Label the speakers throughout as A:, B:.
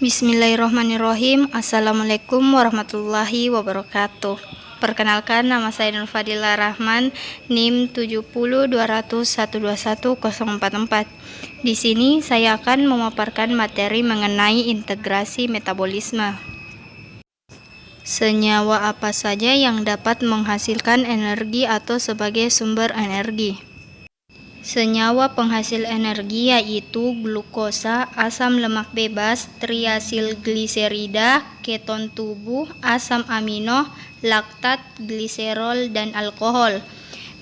A: Bismillahirrahmanirrahim. Assalamualaikum warahmatullahi wabarakatuh. Perkenalkan, nama saya Nur Fadila Rahman, NIM 7020121044. Di sini saya akan memaparkan materi mengenai integrasi metabolisme. Senyawa apa saja yang dapat menghasilkan energi atau sebagai sumber energi? Senyawa penghasil energi yaitu glukosa, asam lemak bebas, triasilgliserida, keton tubuh, asam amino, laktat, gliserol, dan alkohol.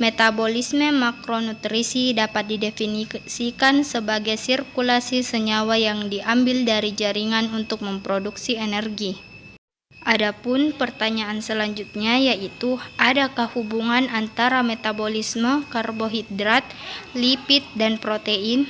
A: Metabolisme makronutrisi dapat didefinisikan sebagai sirkulasi senyawa yang diambil dari jaringan untuk memproduksi energi. Adapun pertanyaan selanjutnya yaitu, adakah hubungan antara metabolisme karbohidrat, lipid, dan protein?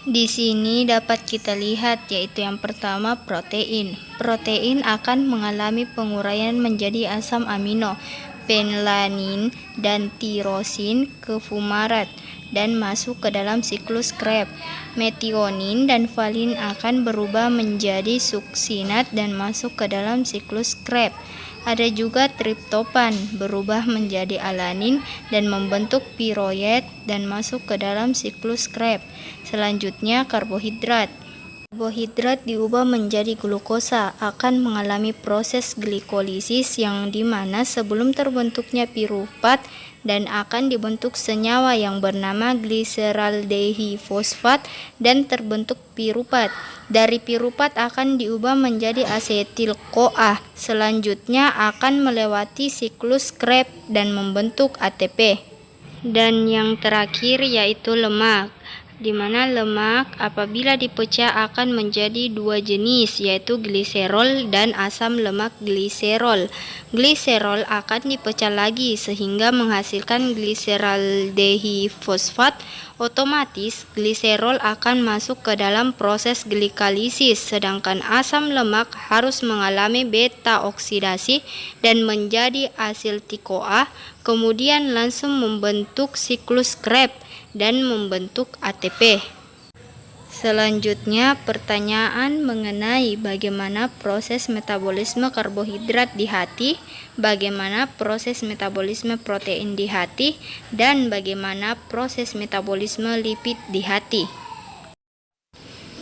A: Di sini dapat kita lihat yaitu yang pertama protein. Protein akan mengalami penguraian menjadi asam amino, phenlanin, dan tirosin ke fumarat dan masuk ke dalam siklus Krebs. Metionin dan valin akan berubah menjadi suksinat dan masuk ke dalam siklus Krebs. Ada juga triptofan berubah menjadi alanin dan membentuk piroyet dan masuk ke dalam siklus Krebs. Selanjutnya karbohidrat. Karbohidrat diubah menjadi glukosa, akan mengalami proses glikolisis yang dimana sebelum terbentuknya piruvat dan akan dibentuk senyawa yang bernama gliseraldehifosfat dan terbentuk piruvat. Dari piruvat akan diubah menjadi asetil-CoA. Selanjutnya akan melewati siklus Krebs dan membentuk ATP. Dan yang terakhir yaitu lemak, di mana lemak apabila dipecah akan menjadi dua jenis yaitu gliserol dan asam lemak gliserol. Gliserol akan dipecah lagi sehingga menghasilkan gliseraldehifosfat. Otomatis gliserol akan masuk ke dalam proses glikalisis, sedangkan asam lemak harus mengalami beta oksidasi dan menjadi asetil-CoA, kemudian langsung membentuk siklus Krebs dan membentuk ATP. Selanjutnya pertanyaan mengenai bagaimana proses metabolisme karbohidrat di hati, bagaimana proses metabolisme protein di hati, dan bagaimana proses metabolisme lipid di hati.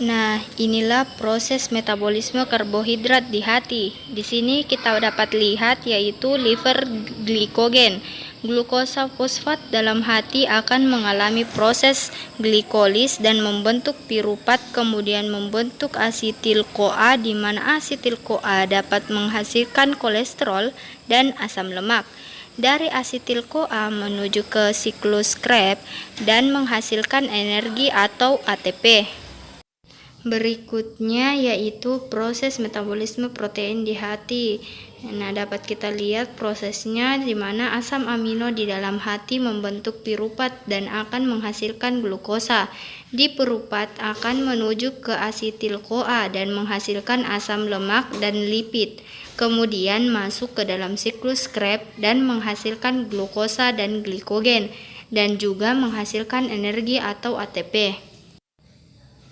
A: Nah, inilah proses metabolisme karbohidrat di hati. Di sini kita dapat lihat yaitu liver glikogen. Glukosa fosfat dalam hati akan mengalami proses glikolis dan membentuk piruvat, kemudian membentuk asetil-CoA, di mana asetil-CoA dapat menghasilkan kolesterol dan asam lemak. Dari asetil-CoA menuju ke siklus Krebs dan menghasilkan energi atau ATP. Berikutnya yaitu proses metabolisme protein di hati. Nah, dapat kita lihat prosesnya di mana asam amino di dalam hati membentuk piruvat dan akan menghasilkan glukosa. Di piruvat akan menuju ke asetil-CoA dan menghasilkan asam lemak dan lipid. Kemudian masuk ke dalam siklus Krebs dan menghasilkan glukosa dan glikogen dan juga menghasilkan energi atau ATP.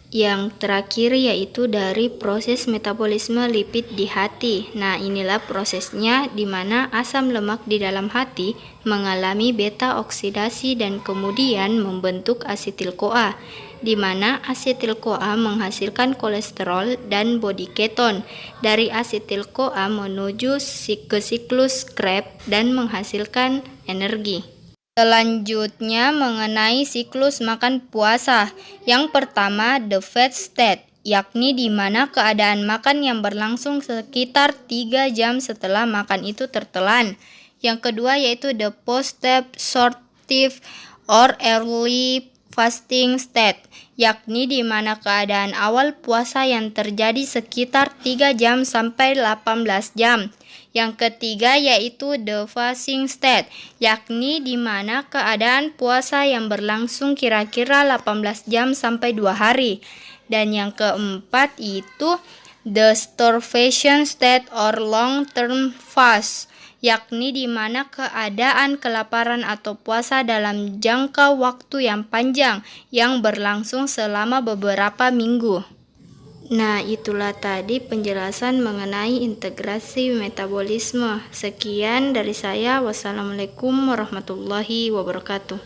A: Yang terakhir yaitu dari proses metabolisme lipid di hati. Nah, inilah prosesnya di mana asam lemak di dalam hati mengalami beta oksidasi dan kemudian membentuk asetil-CoA, di mana asetil-CoA menghasilkan kolesterol dan body keton. Dari asetil-CoA menuju ke siklus Krebs dan menghasilkan energi. Selanjutnya mengenai siklus makan puasa. Yang pertama, the fat state, yakni di mana keadaan makan yang berlangsung sekitar 3 jam setelah makan itu tertelan. Yang kedua yaitu the post-absorptive or early fasting state, yakni di mana keadaan awal puasa yang terjadi sekitar 3 jam sampai 18 jam. Yang ketiga yaitu the fasting state, yakni di mana keadaan puasa yang berlangsung kira-kira 18 jam sampai 2 hari. Dan yang keempat itu the starvation state or long term fast, yakni di mana keadaan kelaparan atau puasa dalam jangka waktu yang panjang yang berlangsung selama beberapa minggu. Nah, itulah tadi penjelasan mengenai integrasi metabolisme. Sekian dari saya. Wassalamualaikum warahmatullahi wabarakatuh.